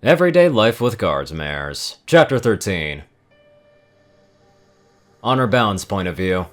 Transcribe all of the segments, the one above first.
Everyday Life with Guardsmares, Chapter 13. Honor Bound's point of view.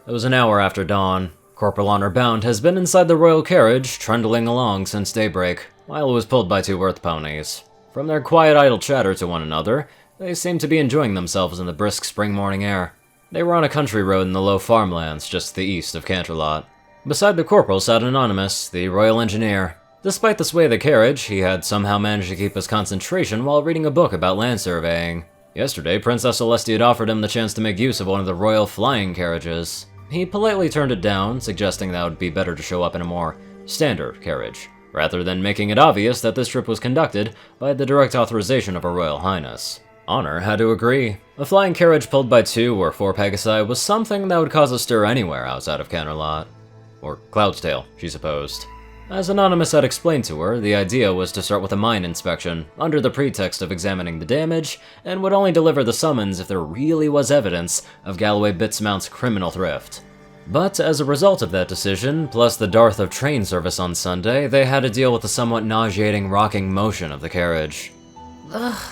It was an hour after dawn. Corporal Honor Bound has been inside the royal carriage, trundling along since daybreak, while it was pulled by two earth ponies. From their quiet idle chatter to one another, they seemed to be enjoying themselves in the brisk spring morning air. They were on a country road in the low farmlands just to the east of Canterlot. Beside the corporal sat Anonymous, the royal engineer. Despite the sway of the carriage, he had somehow managed to keep his concentration while reading a book about land surveying. Yesterday, Princess Celestia had offered him the chance to make use of one of the royal flying carriages. He politely turned it down, suggesting that it would be better to show up in a more standard carriage, rather than making it obvious that this trip was conducted by the direct authorization of Her Royal Highness. Honor had to agree. A flying carriage pulled by 2 or 4 Pegasi was something that would cause a stir anywhere outside of Canterlot. Or Cloudstail, she supposed. As Anonymous had explained to her, the idea was to start with a mine inspection, under the pretext of examining the damage, and would only deliver the summons if there really was evidence of Galloway Bitsmount's criminal thrift. But as a result of that decision, plus the dearth of train service on Sunday, they had to deal with the somewhat nauseating rocking motion of the carriage. Ugh.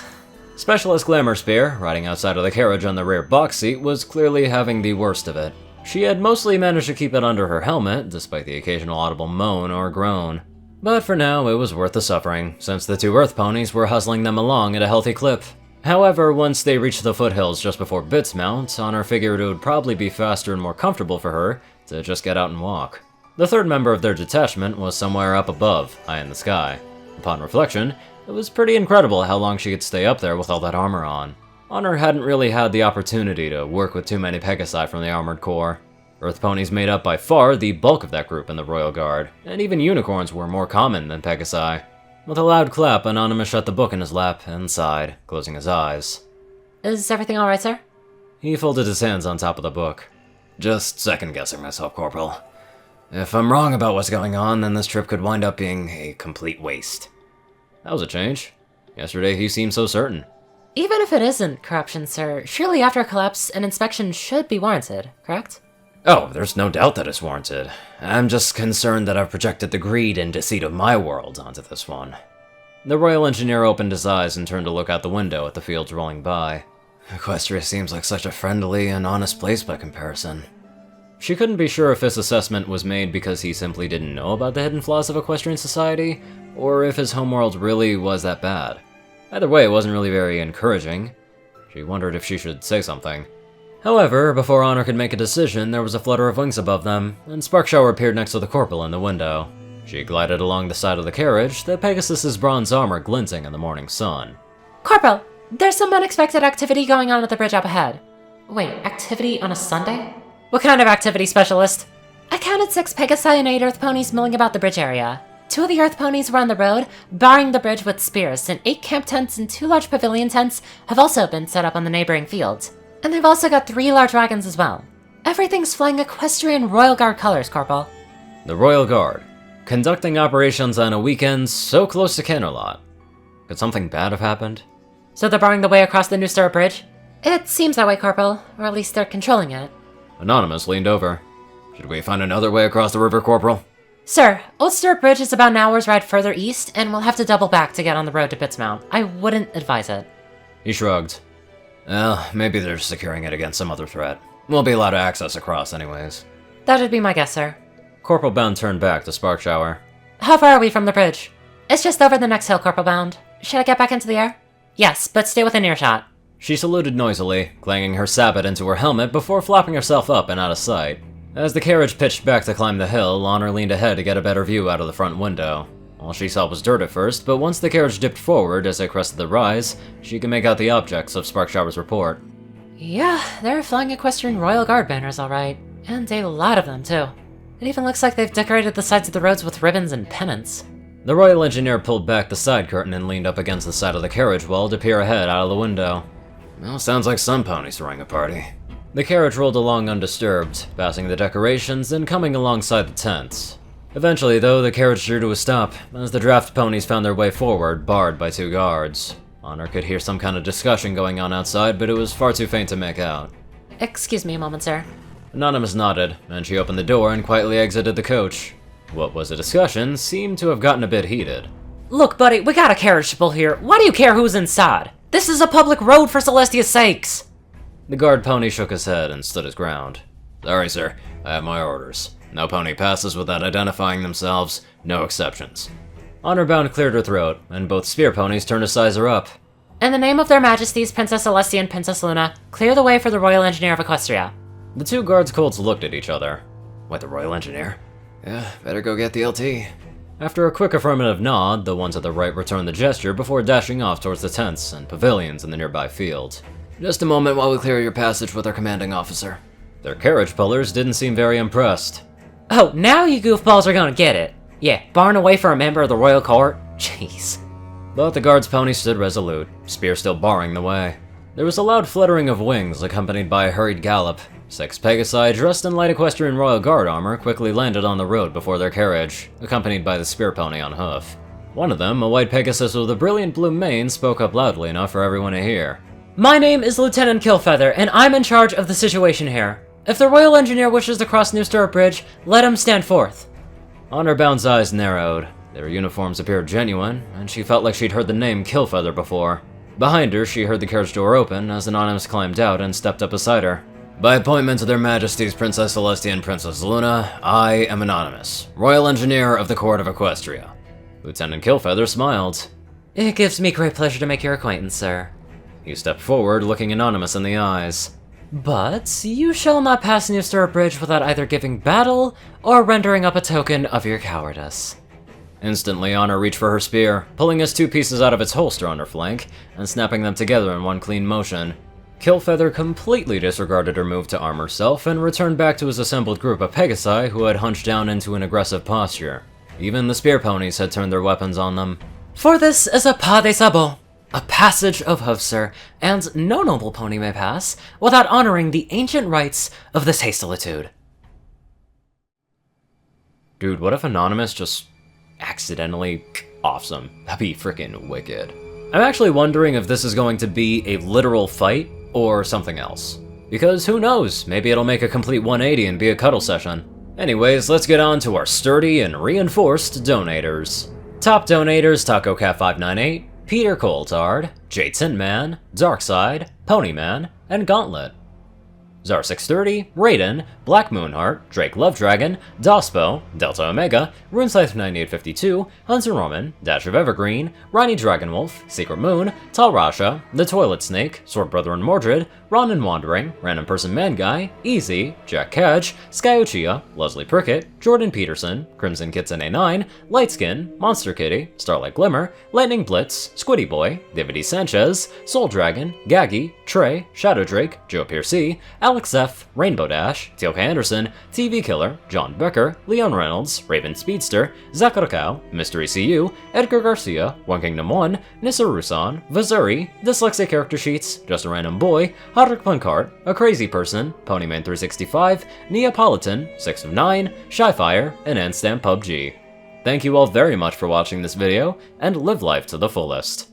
Specialist Glamour Spear, riding outside of the carriage on the rear box seat, was clearly having the worst of it. She had mostly managed to keep it under her helmet, despite the occasional audible moan or groan. But for now, it was worth the suffering, since the 2 earth ponies were hustling them along at a healthy clip. However, once they reached the foothills just before Bitsmount, Honor figured it would probably be faster and more comfortable for her to just get out and walk. The third member of their detachment was somewhere up above, high in the sky. Upon reflection, it was pretty incredible how long she could stay up there with all that armor on. Honor hadn't really had the opportunity to work with too many Pegasi from the Armored Corps. Earth ponies made up by far the bulk of that group in the Royal Guard, and even unicorns were more common than Pegasi. With a loud clap, Anonymous shut the book in his lap and sighed, closing his eyes. Is everything alright, sir? He folded his hands on top of the book. Just second-guessing myself, Corporal. If I'm wrong about what's going on, then this trip could wind up being a complete waste. That was a change. Yesterday he seemed so certain. Even if it isn't corruption, sir, surely after a collapse, an inspection should be warranted, correct? Oh, there's no doubt that it's warranted. I'm just concerned that I've projected the greed and deceit of my world onto this one. The Royal Engineer opened his eyes and turned to look out the window at the fields rolling by. Equestria seems like such a friendly and honest place by comparison. She couldn't be sure if his assessment was made because he simply didn't know about the hidden flaws of equestrian society, or if his homeworld really was that bad. Either way, it wasn't really very encouraging. She wondered if she should say something. However, before Honor could make a decision, there was a flutter of wings above them, and Sparkshower appeared next to the corporal in the window. She glided along the side of the carriage, the Pegasus's bronze armor glinting in the morning sun. Corporal, there's some unexpected activity going on at the bridge up ahead. Wait, activity on a Sunday? What kind of activity, Specialist? I counted 6 Pegasi and 8 Earth ponies milling about the bridge area. 2 of the Earth ponies were on the road, barring the bridge with spears, and 8 camp tents and 2 large pavilion tents have also been set up on the neighboring fields. And they've also got 3 large wagons as well. Everything's flying equestrian Royal Guard colors, Corporal. The Royal Guard, conducting operations on a weekend so close to Canterlot. Could something bad have happened? So they're barring the way across the New Stirrup Bridge? It seems that way, Corporal, or at least they're controlling it. Anonymous leaned over. Should we find another way across the river, Corporal? Sir, Old Stirrup Bridge is about an hour's ride further east, and we'll have to double back to get on the road to Bitsmount. I wouldn't advise it. He shrugged. Well, maybe they're securing it against some other threat. We'll be allowed to access across anyways. That'd be my guess, sir. Corporal Bound turned back to Sparkshower. How far are we from the bridge? It's just over the next hill, Corporal Bound. Should I get back into the air? Yes, but stay within earshot. She saluted noisily, clanging her sabot into her helmet before flopping herself up and out of sight. As the carriage pitched back to climb the hill, Honor leaned ahead to get a better view out of the front window. All she saw was dirt at first, but once the carriage dipped forward as it crested the rise, she could make out the objects of Sparkshower's report. Yeah, they're flying equestrian Royal Guard banners, alright. And a lot of them, too. It even looks like they've decorated the sides of the roads with ribbons and pennants. The Royal Engineer pulled back the side curtain and leaned up against the side of the carriage wall to peer ahead out of the window. Well, sounds like some ponies throwing a party. The carriage rolled along undisturbed, passing the decorations and coming alongside the tents. Eventually, though, the carriage drew to a stop, as the draft ponies found their way forward, barred by 2 guards. Honor could hear some kind of discussion going on outside, but it was far too faint to make out. Excuse me a moment, sir. Anonymous nodded, and she opened the door and quietly exited the coach. What was a discussion seemed to have gotten a bit heated. Look, buddy, we got a carriage full here. Why do you care who's inside? This is a public road, for Celestia's sakes! The guard pony shook his head and stood his ground. Sorry, sir. I have my orders. No pony passes without identifying themselves. No exceptions. Honorbound cleared her throat, and both spear ponies turned to size her up. In the name of their majesties, Princess Celestia and Princess Luna, clear the way for the Royal Engineer of Equestria. The two guards' colts looked at each other. What, the Royal Engineer? Yeah, better go get the LT. After a quick affirmative nod, the ones at the right returned the gesture before dashing off towards the tents and pavilions in the nearby field. Just a moment while we clear your passage with our commanding officer. Their carriage pullers didn't seem very impressed. Oh, now you goofballs are gonna get it. Yeah, barring away for a member of the royal court? Jeez. But the guard's pony stood resolute, spear still barring the way. There was a loud fluttering of wings, accompanied by a hurried gallop. 6 Pegasi, dressed in light equestrian royal guard armor, quickly landed on the road before their carriage, accompanied by the spear pony on hoof. One of them, a white Pegasus with a brilliant blue mane, spoke up loudly enough for everyone to hear. My name is Lieutenant Killfeather, and I'm in charge of the situation here. If the Royal Engineer wishes to cross New Stirrup Bridge, let him stand forth. Honorbound's eyes narrowed. Their uniforms appeared genuine, and she felt like she'd heard the name Killfeather before. Behind her, she heard the carriage door open as Anonymous climbed out and stepped up beside her. By appointment of their majesties Princess Celestia and Princess Luna, I am Anonymous, Royal Engineer of the Court of Equestria. Lieutenant Killfeather smiled. It gives me great pleasure to make your acquaintance, sir. He stepped forward, looking Anonymous in the eyes. But you shall not pass New Stirrup Bridge without either giving battle or rendering up a token of your cowardice. Instantly, Honor reached for her spear, pulling his 2 pieces out of its holster on her flank, and snapping them together in one clean motion. Killfeather completely disregarded her move to arm herself and returned back to his assembled group of Pegasi who had hunched down into an aggressive posture. Even the spear ponies had turned their weapons on them. For this is a pas de sabot, a passage of hoof, sir, and no noble pony may pass without honoring the ancient rights of this hastilitude. Dude, what if Anonymous just accidentally awesome? That'd be freaking wicked. I'm actually wondering if this is going to be a literal fight or something else. Because who knows, maybe it'll make a complete 180 and be a cuddle session. Anyways, let's get on to our sturdy and reinforced donators. Top donators: TacoCat598, Peter Coltard, J Tintman, Darkside, Ponyman, and Gauntlet. Zar630, Raiden, Black Moonheart, Drake Lovedragon, Dospo, Delta Omega, RuneScythe9852, Hunter Roman, Dash of Evergreen, Ronnie Dragonwolf, Secret Moon, Tal Rasha, The Toilet Snake, Sword Brother and Mordred, Ronin Wandering, Random Person Man Guy, Easy, Jack Cadge, Sky Uchiha, Leslie Prickett, Jordan Peterson, Crimson Kitten A9, Lightskin, Monster Kitty, Starlight Glimmer, Lightning Blitz, Squiddy Boy, David E. Sanchez, Soul Dragon, Gaggy, Trey, Shadow Drake, Joe Piercy, Alex F., Rainbow Dash, Teal'c Anderson, TV Killer, John Becker, Leon Reynolds, Raven Speedster, Zach Rakau, Mystery CU, Edgar Garcia, One Kingdom 1, Nissa Rusan, Vazuri, Dyslexic Character Sheets, Just a Random Boy, Hodrick Plancart, A Crazy Person, Ponyman365, Neapolitan, 6 of 9, Shyfire, and Anstamp PUBG. Thank you all very much for watching this video, and live life to the fullest.